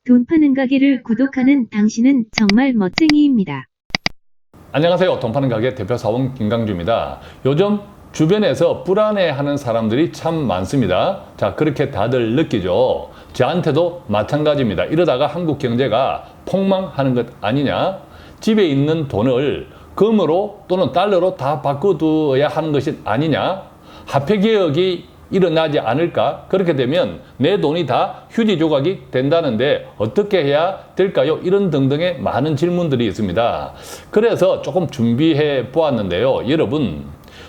돈 파는 가게를 구독하는 당신은 정말 멋쟁이입니다. 안녕하세요. 돈 파는 가게 대표 사원 김강주입니다. 요즘 주변에서 불안해하는 사람들이 참 많습니다. 자, 그렇게 다들 느끼죠. 저한테도 마찬가지입니다. 이러다가 한국 경제가 폭망하는 것 아니냐? 집에 있는 돈을 금으로 또는 달러로 다 바꿔두어야 하는 것이 아니냐? 화폐 개혁이 일어나지 않을까? 그렇게 되면 내 돈이 다 휴지 조각이 된다는데 어떻게 해야 될까요? 이런 등등의 많은 질문들이 있습니다. 그래서 조금 준비해 보았는데요. 여러분,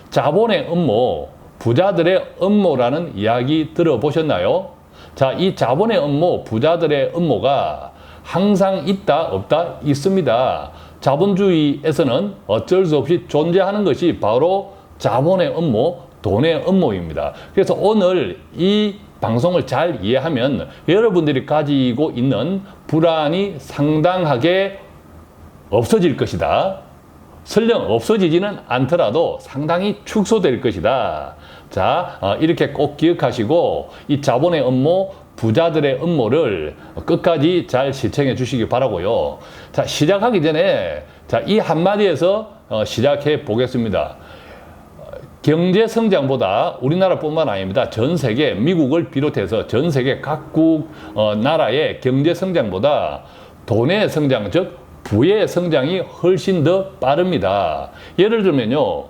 자본의 음모, 부자들의 음모라는 이야기 들어보셨나요? 자, 이 자본의 음모, 부자들의 음모가 항상 있다, 없다, 있습니다. 자본주의에서는 어쩔 수 없이 존재하는 것이 바로 자본의 음모, 돈의 음모입니다. 그래서 오늘 이 방송을 잘 이해하면 여러분들이 가지고 있는 불안이 상당하게 없어질 것이다. 설령 없어지지는 않더라도 상당히 축소될 것이다. 자, 이렇게 꼭 기억하시고 이 자본의 음모, 부자들의 음모를 끝까지 잘 시청해 주시기 바라고요. 자, 시작하기 전에 자, 이 한마디에서 시작해 보겠습니다. 경제 성장보다 우리나라뿐만 아닙니다. 전 세계, 미국을 비롯해서 전 세계 각국 나라의 경제 성장보다 돈의 성장, 즉 부의 성장이 훨씬 더 빠릅니다. 예를 들면요,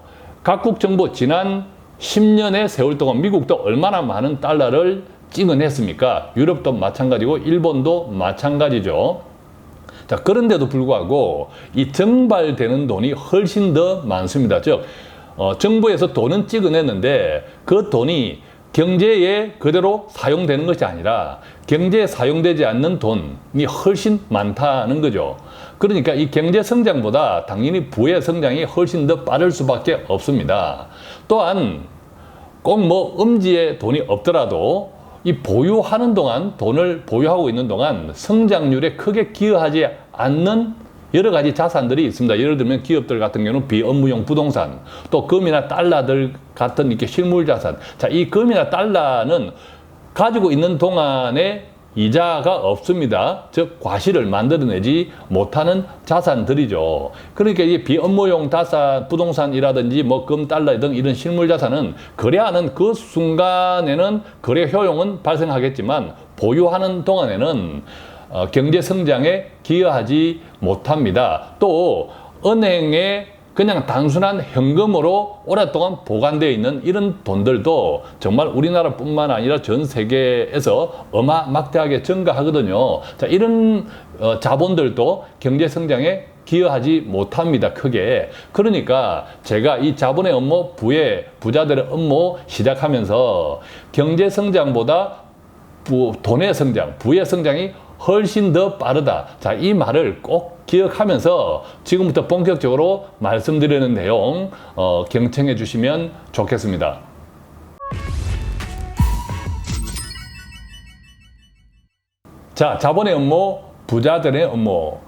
각국 정부 지난 10년의 세월 동안 미국도 얼마나 많은 달러를 찍어냈습니까? 유럽도 마찬가지고 일본도 마찬가지죠. 자, 그런데도 불구하고 이 증발되는 돈이 훨씬 더 많습니다. 즉 정부에서 돈은 찍어냈는데 그 돈이 경제에 그대로 사용되는 것이 아니라 경제에 사용되지 않는 돈이 훨씬 많다는 거죠. 그러니까 이 경제 성장보다 당연히 부의 성장이 훨씬 더 빠를 수밖에 없습니다. 또한 꼭 뭐 음지에 돈이 없더라도 이 보유하는 동안, 돈을 보유하고 있는 동안 성장률에 크게 기여하지 않는 여러 가지 자산들이 있습니다. 예를 들면 기업들 같은 경우는 비업무용 부동산, 또 금이나 달러들 같은 이렇게 실물 자산. 자, 이 금이나 달러는 가지고 있는 동안에 이자가 없습니다. 즉 과실을 만들어내지 못하는 자산들이죠. 그러니까 이 비업무용 자산, 부동산이라든지 뭐 금, 달러 등 이런 실물 자산은 거래하는 그 순간에는 거래 효용은 발생하겠지만 보유하는 동안에는 경제 성장에 기여하지 못합니다. 또 은행에 그냥 단순한 현금으로 오랫동안 보관되어 있는 이런 돈들도 정말 우리나라뿐만 아니라 전 세계에서 어마막대하게 증가하거든요. 자, 이런 자본들도 경제 성장에 기여하지 못합니다. 크게. 그러니까 제가 이 자본의 음모, 부자들의 음모 시작하면서 경제 성장보다 돈의 성장, 부의 성장이 훨씬 더 빠르다. 자, 이 말을 꼭 기억하면서 지금부터 본격적으로 말씀드리는 내용 경청해 주시면 좋겠습니다. 자, 자본의 음모, 부자들의 음모.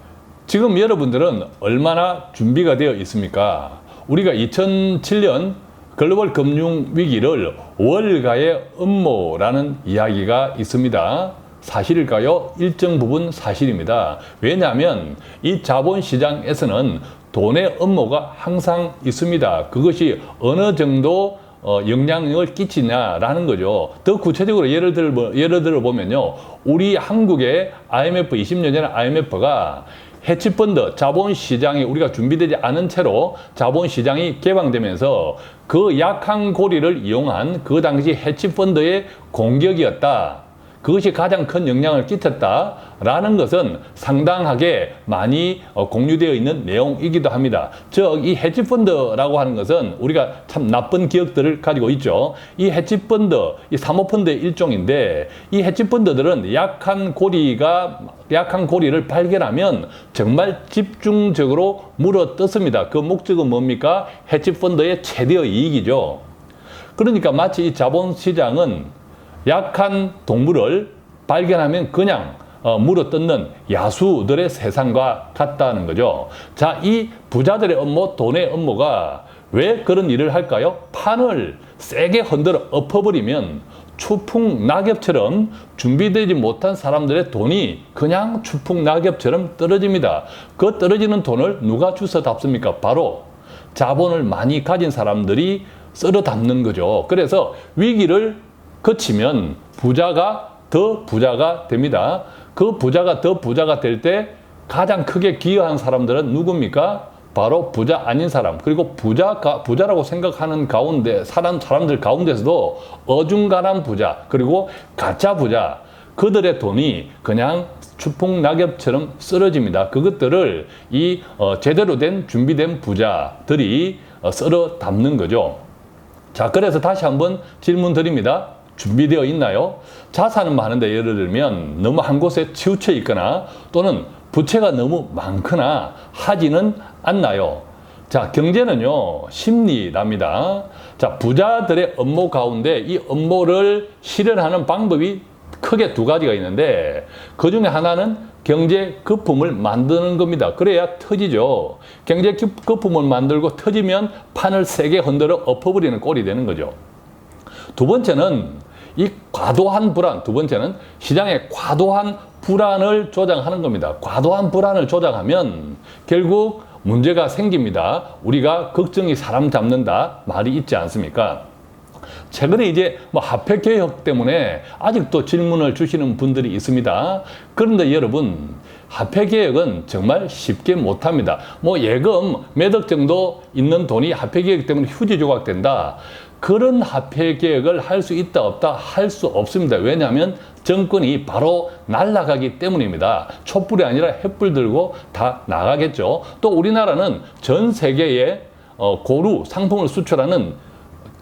지금 여러분들은 얼마나 준비가 되어 있습니까? 우리가 2007년 글로벌 금융 위기를 월가의 음모라는 이야기가 있습니다. 사실일까요? 일정 부분 사실입니다. 왜냐하면 이 자본시장에서는 돈의 음모가 항상 있습니다. 그것이 어느 정도 영향력을 끼치냐라는 거죠. 더 구체적으로 예를 들어 보면요, 우리 한국의 IMF 20년 전에 IMF가 해치펀드, 자본시장이 우리가 준비되지 않은 채로 자본시장이 개방되면서 그 약한 고리를 이용한 그 당시 해치펀드의 공격이었다. 그것이 가장 큰 영향을 끼쳤다라는 것은 상당하게 많이 공유되어 있는 내용이기도 합니다. 즉, 이 헤지펀드라고 하는 것은 우리가 참 나쁜 기억들을 가지고 있죠. 이 헤지펀드, 이 사모펀드의 일종인데 이 헤지펀드들은 약한 고리를 발견하면 정말 집중적으로 물어뜯습니다. 그 목적은 뭡니까? 헤지펀드의 최대의 이익이죠. 그러니까 마치 이 자본시장은 약한 동물을 발견하면 그냥 물어뜯는 야수들의 세상과 같다는 거죠. 자, 이 부자들의 음모, 돈의 음모가 왜 그런 일을 할까요? 판을 세게 흔들어 엎어버리면 추풍 낙엽처럼 준비되지 못한 사람들의 돈이 그냥 추풍 낙엽처럼 떨어집니다. 그 떨어지는 돈을 누가 주워 담습니까? 바로 자본을 많이 가진 사람들이 쓸어 담는 거죠. 그래서 위기를 거치면 부자가 더 부자가 됩니다. 그 부자가 더 부자가 될 때 가장 크게 기여한 사람들은 누굽니까? 바로 부자 아닌 사람, 그리고 부자라고 생각하는 가운데 사람들 가운데서도 어중간한 부자, 그리고 가짜 부자, 그들의 돈이 그냥 추풍 낙엽처럼 쓰러집니다. 그것들을 제대로 된 준비된 부자들이 쓸어 담는 거죠. 자, 그래서 다시 한번 질문 드립니다. 준비되어 있나요? 자산은 많은데 예를 들면 너무 한 곳에 치우쳐 있거나 또는 부채가 너무 많거나 하지는 않나요? 자, 경제는요, 심리랍니다. 자, 부자들의 업무 가운데 이 업무를 실현하는 방법이 크게 두 가지가 있는데 그 중에 하나는 경제 거품을 만드는 겁니다. 그래야 터지죠. 경제 거품을 만들고 터지면 판을 세게 흔들어 엎어버리는 꼴이 되는 거죠. 두 번째는 이 과도한 불안, 두 번째는 시장의 과도한 불안을 조장하는 겁니다. 과도한 불안을 조장하면 결국 문제가 생깁니다. 우리가 걱정이 사람 잡는다 말이 있지 않습니까? 최근에 이제 화폐 개혁 때문에 아직도 질문을 주시는 분들이 있습니다. 그런데 여러분, 화폐 개혁은 정말 쉽게 못합니다. 예금 몇 억 정도 있는 돈이 화폐 개혁 때문에 휴지 조각된다. 그런 화폐 개혁을 할 수 있다 없다 할 수 없습니다. 왜냐하면 정권이 바로 날아가기 때문입니다. 촛불이 아니라 횃불 들고 다 나가겠죠. 또 우리나라는 전 세계에 고루 상품을 수출하는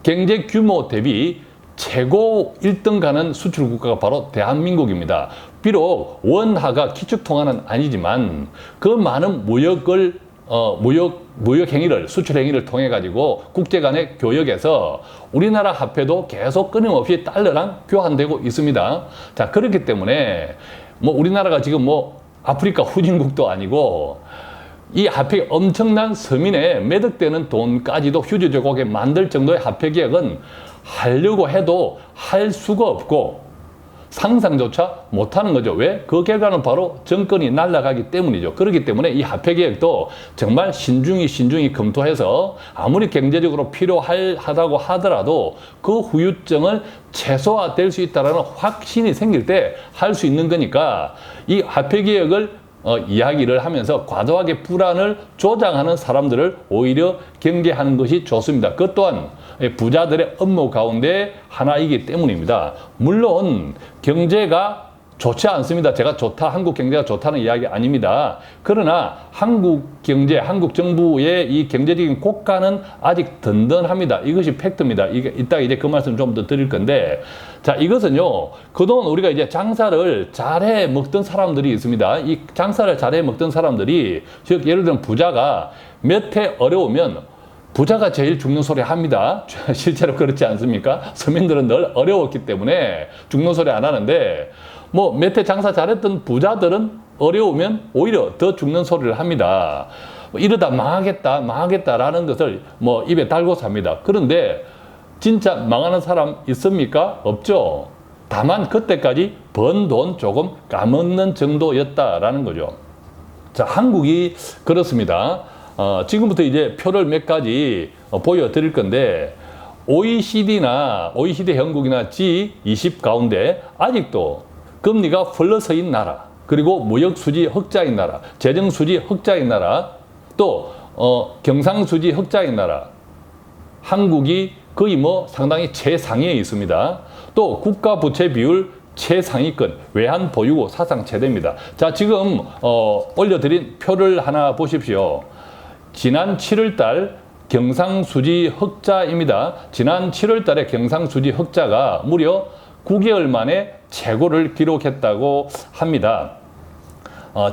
경제 규모 대비 최고 1등 가는 수출 국가가 바로 대한민국입니다. 비록 원화가 기축통화는 아니지만 그 많은 무역 행위를, 수출 행위를 통해 가지고 국제 간의 교역에서 우리나라 화폐도 계속 끊임없이 달러랑 교환되고 있습니다. 자, 그렇기 때문에 우리나라가 지금 아프리카 후진국도 아니고 이 화폐 엄청난 서민의 매덕되는 돈까지도 휴지 조각에 만들 정도의 화폐 개혁은 하려고 해도 할 수가 없고 상상조차 못하는 거죠. 왜? 그 결과는 바로 정권이 날아가기 때문이죠. 그렇기 때문에 이 화폐 개혁도 정말 신중히 검토해서 아무리 경제적으로 필요하다고 하더라도 그 후유증을 최소화될 수 있다는 확신이 생길 때 할 수 있는 거니까 이 화폐 개혁을 이야기를 하면서 과도하게 불안을 조장하는 사람들을 오히려 경계하는 것이 좋습니다. 그것 또한 부자들의 업무 가운데 하나이기 때문입니다. 물론 경제가 좋지 않습니다. 제가 한국 경제가 좋다는 이야기 아닙니다. 그러나 한국 경제, 한국 정부의 이 경제적인 고가는 아직 든든합니다. 이것이 팩트입니다. 이따 이제 그 말씀 좀 더 드릴 건데, 자, 이것은요, 그동안 우리가 이제 장사를 잘해 먹던 사람들이 있습니다. 이 장사를 잘해 먹던 사람들이, 즉, 예를 들면 부자가 몇 해 어려우면 부자가 제일 죽는 소리 합니다. 실제로 그렇지 않습니까? 서민들은 늘 어려웠기 때문에 죽는 소리 안 하는데, 몇 해 장사 잘했던 부자들은 어려우면 오히려 더 죽는 소리를 합니다. 이러다 망하겠다라는 것을 입에 달고 삽니다. 그런데 진짜 망하는 사람 있습니까? 없죠. 다만 그때까지 번 돈 조금 까먹는 정도였다라는 거죠. 자, 한국이 그렇습니다. 지금부터 이제 표를 몇 가지 보여드릴 건데, OECD 형국이나 G20 가운데 아직도 금리가 플러스인 나라, 그리고 무역수지 흑자인 나라, 재정수지 흑자인 나라, 또 경상수지 흑자인 나라, 한국이 거의 상당히 최상위에 있습니다. 또 국가부채 비율 최상위권, 외환 보유고 사상 최대입니다. 자, 지금 올려드린 표를 하나 보십시오. 지난 7월달 경상수지 흑자입니다. 지난 7월달에 경상수지 흑자가 무려 9개월 만에 최고를 기록했다고 합니다.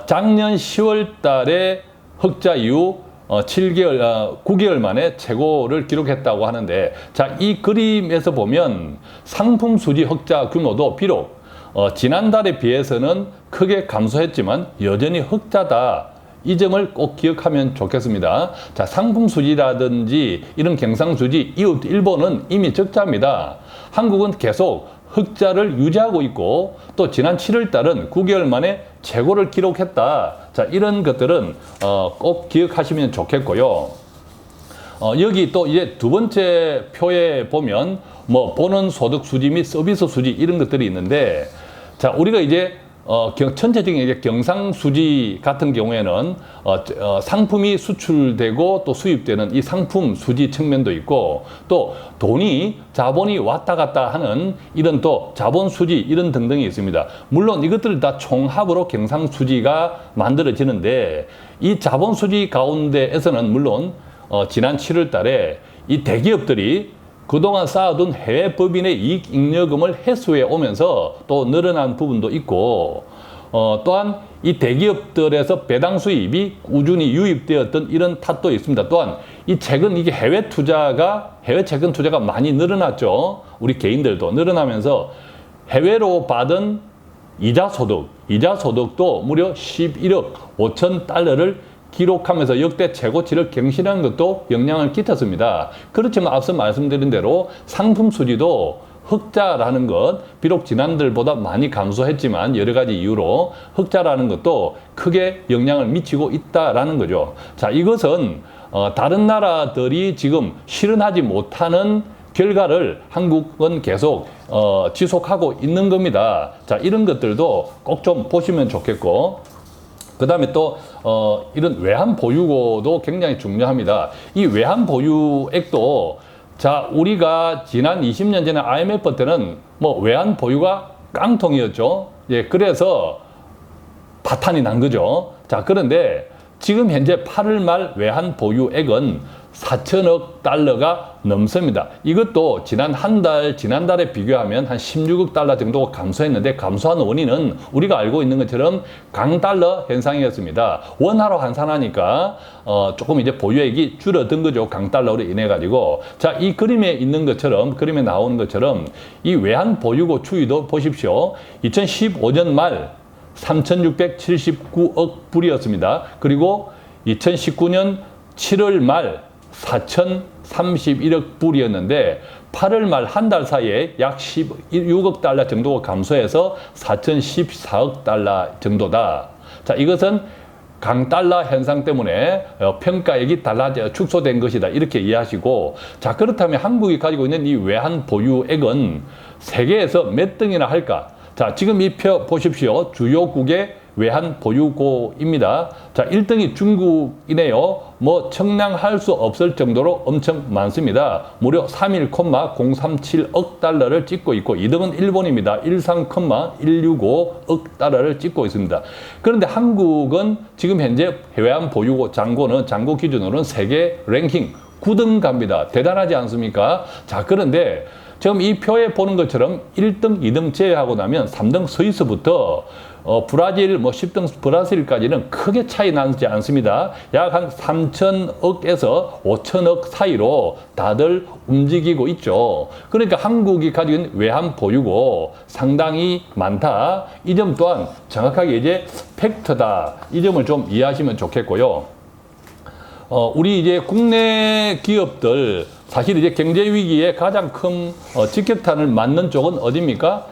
작년 10월달에 흑자 이후 9개월 만에 최고를 기록했다고 하는데, 자, 이 그림에서 보면 상품 수지 흑자 규모도 비록 지난달에 비해서는 크게 감소했지만 여전히 흑자다. 이 점을 꼭 기억하면 좋겠습니다. 자, 상품 수지라든지 이런 경상 수지, 일본은 이미 적자입니다. 한국은 계속 흑자를 유지하고 있고 또 지난 7월 달은 9개월 만에 최고를 기록했다. 자, 이런 것들은 꼭 기억하시면 좋겠고요. 여기 또 이제 두 번째 표에 보면 뭐 본원 소득 수지 및 서비스 수지 이런 것들이 있는데, 자, 우리가 이제 전체적인 이제 경상수지 같은 경우에는 상품이 수출되고 또 수입되는 이 상품 수지 측면도 있고, 또 자본이 왔다 갔다 하는 이런 또 자본수지 이런 등등이 있습니다. 물론 이것들을 다 총합으로 경상수지가 만들어지는데, 이 자본수지 가운데에서는 물론 지난 7월 달에 이 대기업들이 그동안 쌓아둔 해외 법인의 이익 잉여금을 회수해 오면서 또 늘어난 부분도 있고, 또한 이 대기업들에서 배당 수입이 꾸준히 유입되었던 이런 탓도 있습니다. 또한 이 최근 이게 해외 채권 투자가 많이 늘어났죠. 우리 개인들도 늘어나면서 해외로 받은 이자 소득도 무려 11억 5천 달러를 기록하면서 역대 최고치를 경신한 것도 영향을 끼쳤습니다. 그렇지만 앞서 말씀드린 대로 상품 수지도 흑자라는 것, 비록 지난달보다 많이 감소했지만 여러 가지 이유로 흑자라는 것도 크게 영향을 미치고 있다라는 거죠. 자, 이것은 다른 나라들이 지금 실현하지 못하는 결과를 한국은 계속 지속하고 있는 겁니다. 자, 이런 것들도 꼭 좀 보시면 좋겠고, 그 다음에 또 이런 외환 보유고도 굉장히 중요합니다. 이 외환 보유액도, 자, 우리가 지난 20년 전에 IMF 때는 뭐 외환 보유가 깡통이었죠. 예, 그래서 파탄이 난 거죠. 자, 그런데 지금 현재 8월 말 외환 보유액은 4천억 달러가 넘습니다. 이것도 지난달에 비교하면 한 16억 달러 정도가 감소했는데, 감소한 원인은 우리가 알고 있는 것처럼 강달러 현상이었습니다. 원화로 환산하니까 조금 이제 보유액이 줄어든 거죠. 강달러로 인해 가지고. 자, 이 그림에 나오는 것처럼 이 외환 보유고 추이도 보십시오. 2015년 말 3,679억 불이었습니다. 그리고 2019년 7월 말 4,031억 불이었는데 8월 말 한 달 사이에 약 16억 달러 정도가 감소해서 4,014억 달러 정도다. 자, 이것은 강달러 현상 때문에 평가액이 축소된 것이다. 이렇게 이해하시고, 자, 그렇다면 한국이 가지고 있는 이 외환 보유액은 세계에서 몇 등이나 할까? 자, 지금 이 표 보십시오. 주요국의 외환 보유고입니다. 자, 1등이 중국이네요. 뭐 청량할 수 없을 정도로 엄청 많습니다. 무려 31,037억 달러를 찍고 있고, 2등은 일본입니다. 13,165억 달러를 찍고 있습니다. 그런데 한국은 지금 현재 외환 보유고 잔고 기준으로는 세계 랭킹 9등 갑니다. 대단하지 않습니까? 자, 그런데 지금 이 표에 보는 것처럼 1등, 2등 제외하고 나면 3등 스위스부터 브라질, 10등 브라질까지는 크게 차이 나지 않습니다. 약 한 3천억에서 5천억 사이로 다들 움직이고 있죠. 그러니까 한국이 가지고 있는 외환 보유고 상당히 많다. 이 점 또한 정확하게 이제 팩트다. 이 점을 좀 이해하시면 좋겠고요. 우리 이제 국내 기업들, 사실 이제 경제 위기에 가장 큰 직격탄을 맞는 쪽은 어디입니까?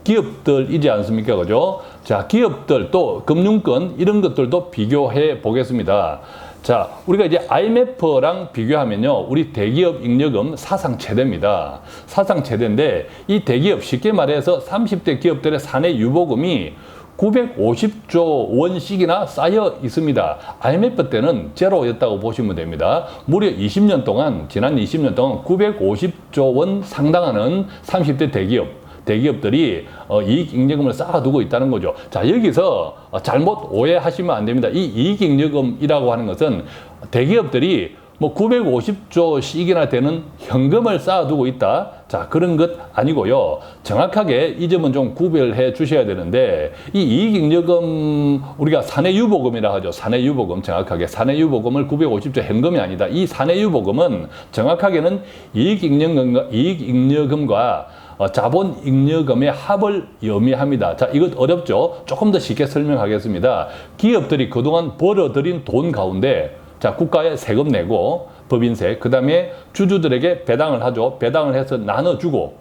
기업들이지 않습니까? 그죠? 자, 기업들 또 금융권 이런 것들도 비교해 보겠습니다. 자, 우리가 이제 IMF랑 비교하면요, 우리 대기업 잉여금 사상 최대입니다. 사상 최대인데, 이 대기업, 쉽게 말해서 30대 기업들의 사내 유보금이 950조 원씩이나 쌓여 있습니다. IMF 때는 제로였다고 보시면 됩니다. 무려 20년 동안, 지난 20년 동안 950조 원 상당하는 30대 대기업들이 이익잉여금을 쌓아두고 있다는 거죠. 자, 여기서 잘못 오해하시면 안 됩니다. 이 이익잉여금이라고 하는 것은 대기업들이 950조씩이나 되는 현금을 쌓아두고 있다. 자, 그런 것 아니고요. 정확하게 이 점은 좀 구별해 주셔야 되는데, 이 이익잉여금, 우리가 사내유보금이라 하죠. 사내유보금, 정확하게. 사내유보금을 950조 현금이 아니다. 이 사내유보금은 정확하게는 이익잉여금과 자본잉여금의 합을 의미합니다. 자, 이것 어렵죠? 조금 더 쉽게 설명하겠습니다. 기업들이 그동안 벌어들인 돈 가운데, 자, 국가에 세금 내고, 법인세, 그 다음에 주주들에게 배당을 하죠. 배당을 해서 나눠주고,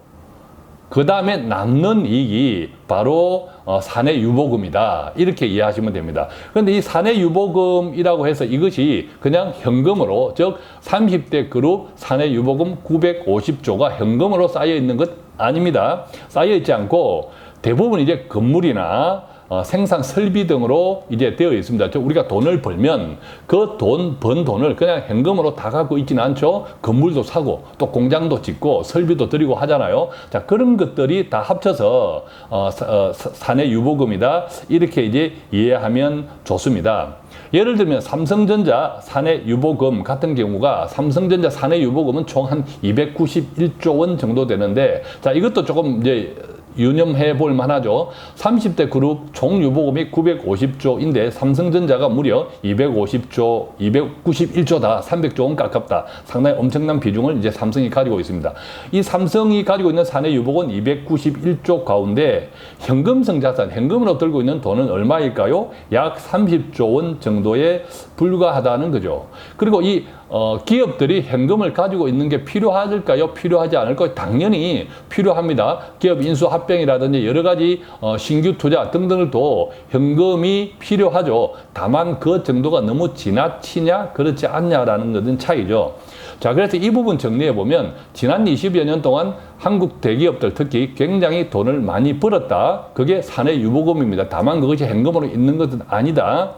그 다음에 남는 이익이 바로 사내 유보금이다. 이렇게 이해하시면 됩니다. 그런데 이 사내 유보금이라고 해서 이것이 그냥 현금으로, 즉 30대 그룹 사내 유보금 950조가 현금으로 쌓여 있는 것 아닙니다. 쌓여 있지 않고 대부분 이제 건물이나 생산 설비 등으로 이제 되어 있습니다. 즉 우리가 돈을 벌면 그 번 돈을 그냥 현금으로 다 갖고 있지는 않죠. 건물도 사고 또 공장도 짓고 설비도 들이고 하잖아요. 자, 그런 것들이 다 합쳐서 사내 유보금이다. 이렇게 이제 이해하면 좋습니다. 예를 들면 삼성전자 사내 유보금 같은 경우가 삼성전자 사내 유보금은 총 한 291조 원 정도 되는데, 자, 이것도 조금 이제 유념해 볼 만하죠. 30대 그룹 총 유보금이 950조인데 삼성전자가 무려 250조, 291조다. 300조 원 가깝다. 상당히 엄청난 비중을 이제 삼성이 가지고 있습니다. 이 삼성이 가지고 있는 사내 유보금 291조 가운데 현금성 자산, 현금으로 들고 있는 돈은 얼마일까요? 약 30조 원 정도에 불과하다는 거죠. 그리고 이 기업들이 현금을 가지고 있는 게 필요할까요? 필요하지 않을까요? 당연히 필요합니다. 기업 인수합병이라든지 여러 가지 신규 투자 등등을 또 현금이 필요하죠. 다만 그 정도가 너무 지나치냐 그렇지 않냐라는 것은 차이죠. 자, 그래서 이 부분 정리해 보면 지난 20여 년 동안 한국 대기업들 특히 굉장히 돈을 많이 벌었다. 그게 사내 유보금입니다. 다만 그것이 현금으로 있는 것은 아니다.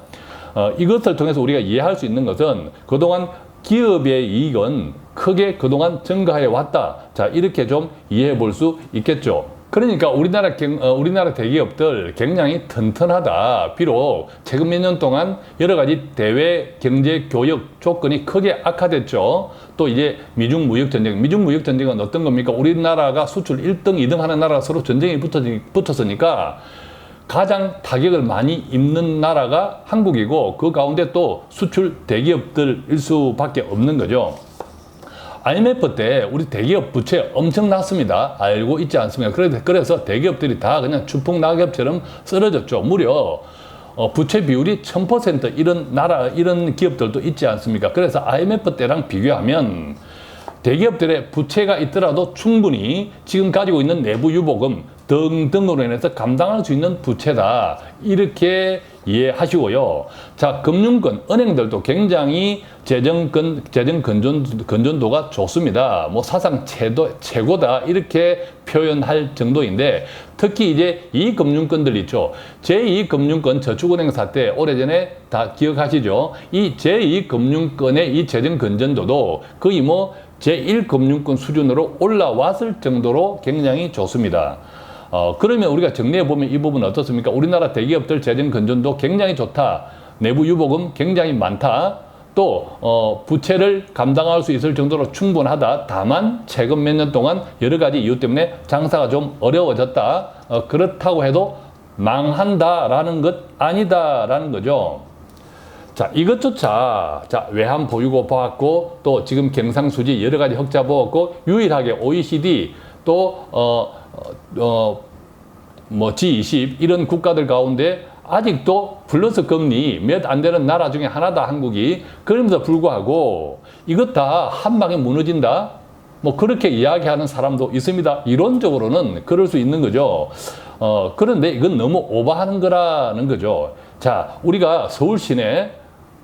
이것을 통해서 우리가 이해할 수 있는 것은 그동안 기업의 이익은 크게 그동안 증가해 왔다. 자, 이렇게 좀 이해해 볼 수 있겠죠. 그러니까 우리나라 대기업들 굉장히 튼튼하다. 비록 최근 몇 년 동안 여러 가지 대외 경제 교역 조건이 크게 악화됐죠. 또 이제 미중 무역 전쟁은 어떤 겁니까? 우리나라가 수출 1등, 2등 하는 나라가 서로 전쟁이 붙었으니까 가장 타격을 많이 입는 나라가 한국이고 그 가운데 또 수출 대기업들일 수밖에 없는 거죠. IMF 때 우리 대기업 부채 엄청 났습니다. 알고 있지 않습니까? 그래서 대기업들이 다 그냥 추풍낙엽처럼 쓰러졌죠. 무려 부채 비율이 1000% 이런 기업들도 있지 않습니까? 그래서 IMF 때랑 비교하면 대기업들의 부채가 있더라도 충분히 지금 가지고 있는 내부 유보금 등등으로 인해서 감당할 수 있는 부채다. 이렇게 이해하시고요. 자, 금융권, 은행들도 굉장히 재정 건전도가 좋습니다. 뭐 사상 최고다. 이렇게 표현할 정도인데 특히 이제 이 금융권들 있죠. 제2금융권 저축은행 사태 오래전에 다 기억하시죠? 이 제2금융권의 이 재정 건전도도 거의 뭐 제1금융권 수준으로 올라왔을 정도로 굉장히 좋습니다. 그러면 우리가 정리해보면 이 부분은 어떻습니까? 우리나라 대기업들 재정 건전도 굉장히 좋다. 내부 유보금 굉장히 많다. 또 부채를 감당할 수 있을 정도로 충분하다. 다만 최근 몇 년 동안 여러 가지 이유 때문에 장사가 좀 어려워졌다. 그렇다고 해도 망한다라는 것 아니다라는 거죠. 자, 이것조차 외환 보유고 보았고 또 지금 경상수지 여러 가지 흑자 보았고 유일하게 OECD 또 G20 이런 국가들 가운데 아직도 플러스 금리 몇 안 되는 나라 중에 하나다 한국이. 그러면서 불구하고 이것 다 한 방에 무너진다. 뭐 그렇게 이야기하는 사람도 있습니다. 이론적으로는 그럴 수 있는 거죠. 그런데 이건 너무 오버하는 거라는 거죠. 자, 우리가 서울 시내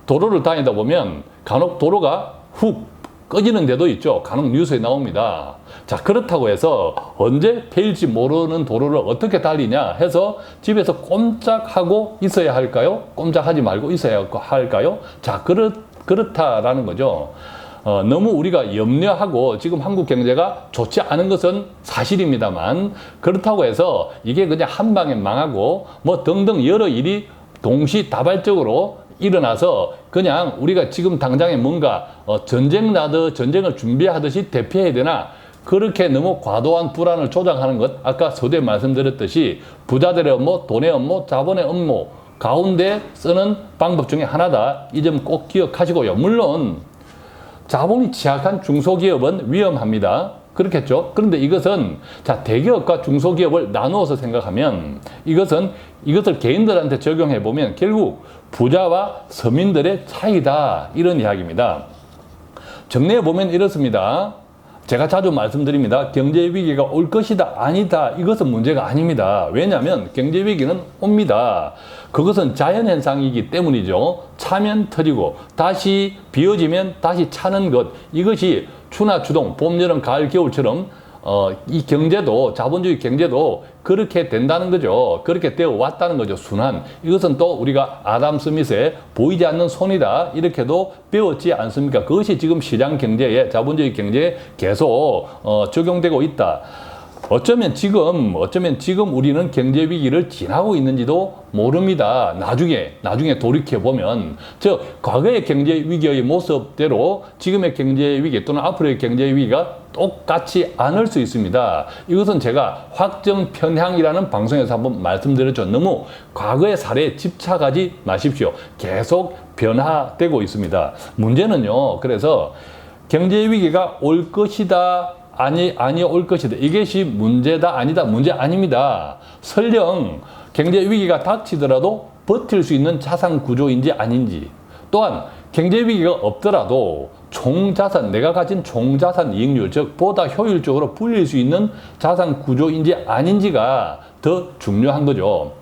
도로를 다니다 보면 간혹 도로가 훅 꺼지는 데도 있죠. 간혹 뉴스에 나옵니다. 자, 그렇다고 해서 언제 폐일지 모르는 도로를 어떻게 달리냐 해서 집에서 꼼짝하고 있어야 할까요? 꼼짝하지 말고 있어야 할까요? 자, 그렇다라는 거죠. 너무 우리가 염려하고 지금 한국 경제가 좋지 않은 것은 사실입니다만 그렇다고 해서 이게 그냥 한 방에 망하고 뭐 등등 여러 일이 동시다발적으로 일어나서 그냥 우리가 지금 당장에 뭔가 전쟁을 준비하듯이 대피해야 되나 그렇게 너무 과도한 불안을 조장하는 것 아까 서두에 말씀드렸듯이 부자들의 업무, 돈의 업무, 자본의 업무 가운데 쓰는 방법 중에 하나다. 이 점 꼭 기억하시고요. 물론 자본이 취약한 중소기업은 위험합니다. 그렇겠죠. 그런데 이것은 대기업과 중소기업을 나누어서 생각하면 이것을 개인들한테 적용해 보면 결국 부자와 서민들의 차이다. 이런 이야기입니다. 정리해 보면 이렇습니다. 제가 자주 말씀드립니다. 경제 위기가 올 것이다, 아니다. 이것은 문제가 아닙니다. 왜냐하면 경제 위기는 옵니다. 그것은 자연현상이기 때문이죠. 차면 터지고 다시 비어지면 다시 차는 것. 이것이 추나 추동, 봄, 여름, 가을, 겨울처럼 이 경제도, 자본주의 경제도 그렇게 된다는 거죠. 그렇게 되어 왔다는 거죠. 순환. 이것은 또 우리가 아담 스미스의 보이지 않는 손이다. 이렇게도 배웠지 않습니까? 그것이 지금 시장 경제에, 자본주의 경제에 계속 적용되고 있다. 어쩌면 지금 우리는 경제 위기를 지나고 있는지도 모릅니다. 나중에 돌이켜보면, 과거의 경제 위기의 모습대로 지금의 경제 위기 또는 앞으로의 경제 위기가 똑같지 않을 수 있습니다. 이것은 제가 확정 편향이라는 방송에서 한번 말씀드렸죠. 너무 과거의 사례에 집착하지 마십시오. 계속 변화되고 있습니다. 문제는요, 그래서 경제 위기가 올 것이다, 아니 올 것이다. 이것이 문제다, 아니다. 문제 아닙니다. 설령 경제 위기가 닥치더라도 버틸 수 있는 자산 구조인지 아닌지, 또한 경제 위기가 없더라도 총자산, 내가 가진 총자산 이익률, 즉 보다 효율적으로 불릴 수 있는 자산 구조인지 아닌지가 더 중요한 거죠.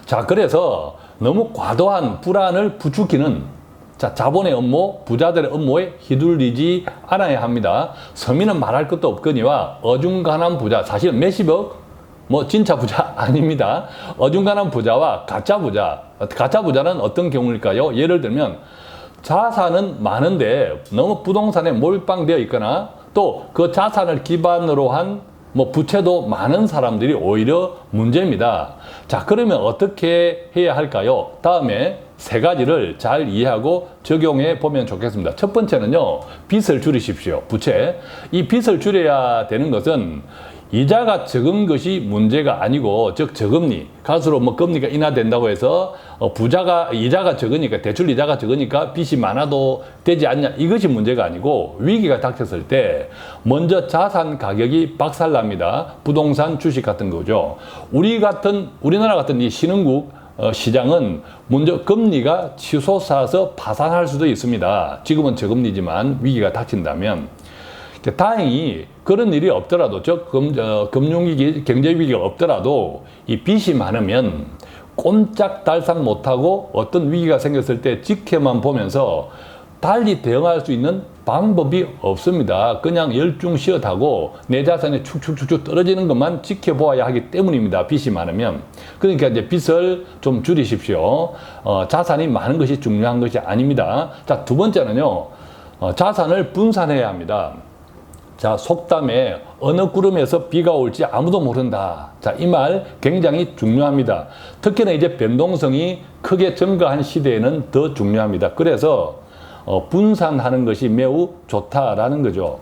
자, 그래서 너무 과도한 불안을 부추기는 자본의 업무, 부자들의 업무에 휘둘리지 않아야 합니다. 서민은 말할 것도 없거니와 어중간한 부자, 사실 몇십억, 진짜 부자 아닙니다. 어중간한 부자와 가짜 부자는 어떤 경우일까요? 예를 들면 자산은 많은데 너무 부동산에 몰빵되어 있거나 또 그 자산을 기반으로 한 부채도 많은 사람들이 오히려 문제입니다. 자, 그러면 어떻게 해야 할까요? 다음에 세 가지를 잘 이해하고 적용해 보면 좋겠습니다. 첫 번째는요, 빚을 줄이십시오. 부채. 이 빚을 줄여야 되는 것은 이자가 적은 것이 문제가 아니고, 즉 저금리, 갈수록 금리가 인하된다고 해서 이자가 적으니까, 대출 이자가 적으니까 빚이 많아도 되지 않냐, 이것이 문제가 아니고, 위기가 닥쳤을 때 먼저 자산 가격이 박살납니다. 부동산, 주식 같은 거죠. 우리나라 같은 이 신흥국 시장은 먼저 금리가 치솟아서 파산할 수도 있습니다. 지금은 저금리지만 위기가 닥친다면. 다행히 그런 일이 없더라도, 즉 금융위기, 경제위기가 없더라도 이 빚이 많으면 꼼짝달싹 못하고 어떤 위기가 생겼을 때 지켜만 보면서 달리 대응할 수 있는 방법이 없습니다. 그냥 열중 쉬어타고 내 자산이 축축축축 떨어지는 것만 지켜보아야 하기 때문입니다. 빚이 많으면. 그러니까 이제 빚을 좀 줄이십시오. 자산이 많은 것이 중요한 것이 아닙니다. 자, 두 번째는요, 자산을 분산해야 합니다. 자, 속담에 어느 구름에서 비가 올지 아무도 모른다. 자, 이 말 굉장히 중요합니다. 특히나 이제 변동성이 크게 증가한 시대에는 더 중요합니다. 그래서 분산하는 것이 매우 좋다라는 거죠.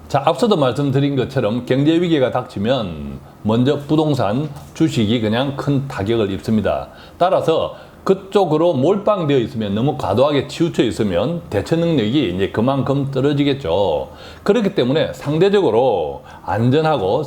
자, 앞서도 말씀드린 것처럼 경제 위기가 닥치면 먼저 부동산, 주식이 그냥 큰 타격을 입습니다. 따라서 그쪽으로 몰빵되어 있으면, 너무 과도하게 치우쳐 있으면 대처 능력이 이제 그만큼 떨어지겠죠. 그렇기 때문에 상대적으로 안전하고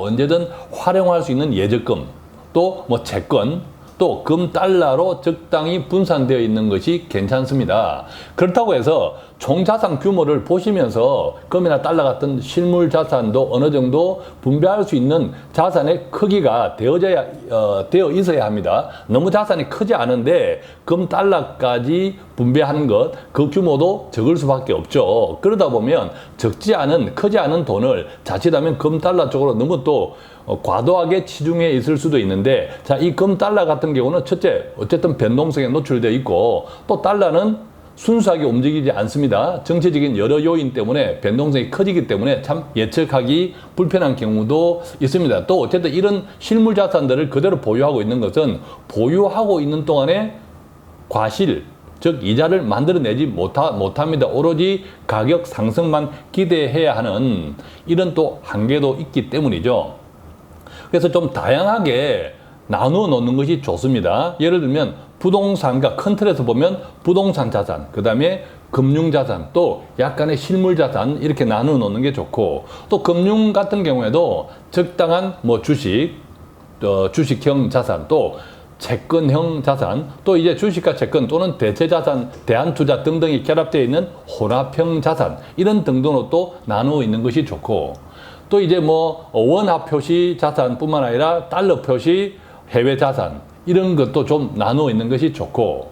언제든 활용할 수 있는 예적금, 또 채권, 또 금, 달러로 적당히 분산되어 있는 것이 괜찮습니다. 그렇다고 해서 총자산 규모를 보시면서 금이나 달러 같은 실물 자산도 어느 정도 분배할 수 있는 자산의 크기가 되어 있어야 합니다. 너무 자산이 크지 않은데 금, 달러까지 분배하는 것, 그 규모도 적을 수밖에 없죠. 그러다 보면 크지 않은 돈을 자칫하면 금, 달러 쪽으로 너무 또 과도하게 치중해 있을 수도 있는데, 자, 이 금, 달러 같은 경우는 첫째, 어쨌든 변동성에 노출되어 있고, 또 달러는 순수하게 움직이지 않습니다. 정치적인 여러 요인 때문에 변동성이 커지기 때문에 참 예측하기 불편한 경우도 있습니다. 또 어쨌든 이런 실물 자산들을 그대로 보유하고 있는 것은 보유하고 있는 동안에 과실, 즉 이자를 만들어내지 못합니다. 오로지 가격 상승만 기대해야 하는 이런 또 한계도 있기 때문이죠. 그래서 좀 다양하게 나누어 놓는 것이 좋습니다. 예를 들면 부동산과 큰 틀에서 보면 부동산 자산, 그 다음에 금융 자산, 또 약간의 실물 자산, 이렇게 나누어 놓는 게 좋고, 또 금융 같은 경우에도 적당한 주식, 주식형 자산, 또 채권형 자산, 또 이제 주식과 채권 또는 대체자산, 대안투자 등등이 결합되어 있는 혼합형 자산, 이런 등등으로 또 나누어 있는 것이 좋고, 또 이제 뭐 원화 표시 자산뿐만 아니라 달러 표시 해외 자산, 이런 것도 좀 나누어 있는 것이 좋고,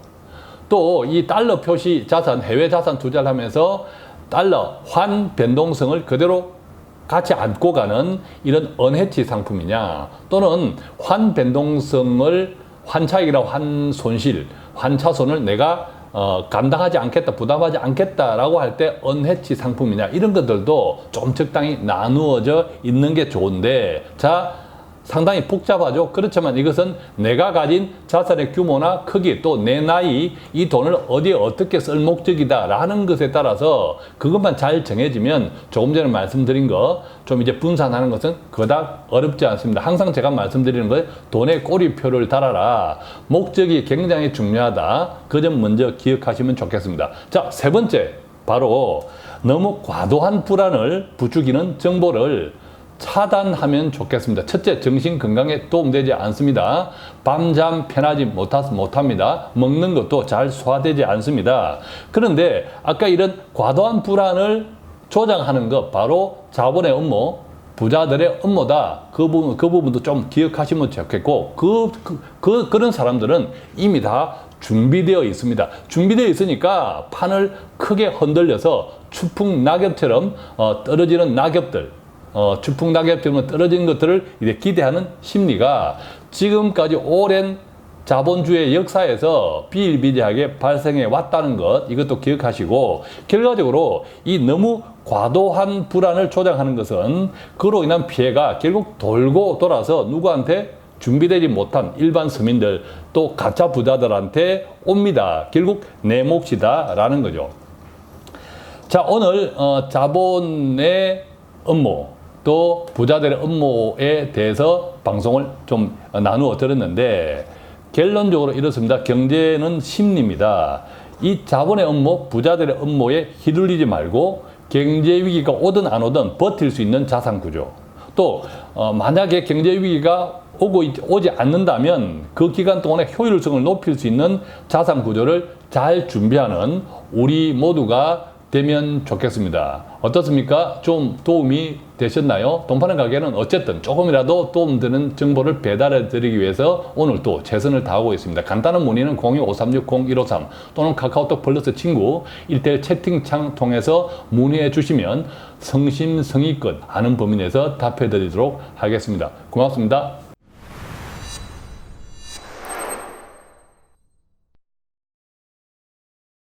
또 이 달러 표시 자산, 해외 자산 투자를 하면서 달러 환 변동성을 그대로 같이 안고 가는 이런 언해치 상품이냐, 또는 환 변동성을 환차익이나 환손실, 환차손을 내가 감당하지 않겠다, 부담하지 않겠다라고 할 때 언해치 상품이냐, 이런 것들도 좀 적당히 나누어져 있는 게 좋은데, 자, 상당히 복잡하죠. 그렇지만 이것은 내가 가진 자산의 규모나 크기, 또 내 나이, 이 돈을 어디에 어떻게 쓸 목적이다라는 것에 따라서 그것만 잘 정해지면 조금 전에 말씀드린 거 좀 이제 분산하는 것은 그닥 어렵지 않습니다. 항상 제가 말씀드리는 거예요. 돈에 꼬리표를 달아라. 목적이 굉장히 중요하다. 그 점 먼저 기억하시면 좋겠습니다. 자, 세 번째, 바로 너무 과도한 불안을 부추기는 정보를 차단하면 좋겠습니다. 첫째, 정신 건강에 도움되지 않습니다. 밤잠 편하지 못합니다. 먹는 것도 잘 소화되지 않습니다. 그런데 아까 이런 과도한 불안을 조장하는 것, 바로 자본의 업무, 부자들의 업무다. 그 부분도 좀 기억하시면 좋겠고, 그런 사람들은 이미 다 준비되어 있습니다. 준비되어 있으니까 판을 크게 흔들려서 추풍 낙엽처럼 떨어지는 낙엽들, 추풍 낙엽처럼 떨어진 것들을 이제 기대하는 심리가 지금까지 오랜 자본주의 역사에서 비일비재하게 발생해 왔다는 것, 이것도 기억하시고, 결과적으로 이 너무 과도한 불안을 조장하는 것은 그로 인한 피해가 결국 돌고 돌아서 누구한테? 준비되지 못한 일반 서민들, 또 가짜 부자들한테 옵니다. 결국 내 몫이다 라는 거죠. 자, 오늘 자본의 업무, 또 부자들의 업무에 대해서 방송을 좀 나누어 드렸는데, 결론적으로 이렇습니다. 경제는 심리입니다. 이 자본의 업무, 부자들의 업무에 휘둘리지 말고 경제 위기가 오든 안 오든 버틸 수 있는 자산 구조, 또 만약에 경제 위기가 오지 않는다면 그 기간 동안에 효율성을 높일 수 있는 자산 구조를 잘 준비하는 우리 모두가 되면 좋겠습니다. 어떻습니까? 좀 도움이 되셨나요? 돈 파는 가게는 어쨌든 조금이라도 도움되는 정보를 배달해 드리기 위해서 오늘 또 최선을 다하고 있습니다. 간단한 문의는 02-5360-153 또는 카카오톡 플러스 친구 1대1 채팅창 통해서 문의해 주시면 성심성의껏 아는 범위 내에서 답해 드리도록 하겠습니다. 고맙습니다.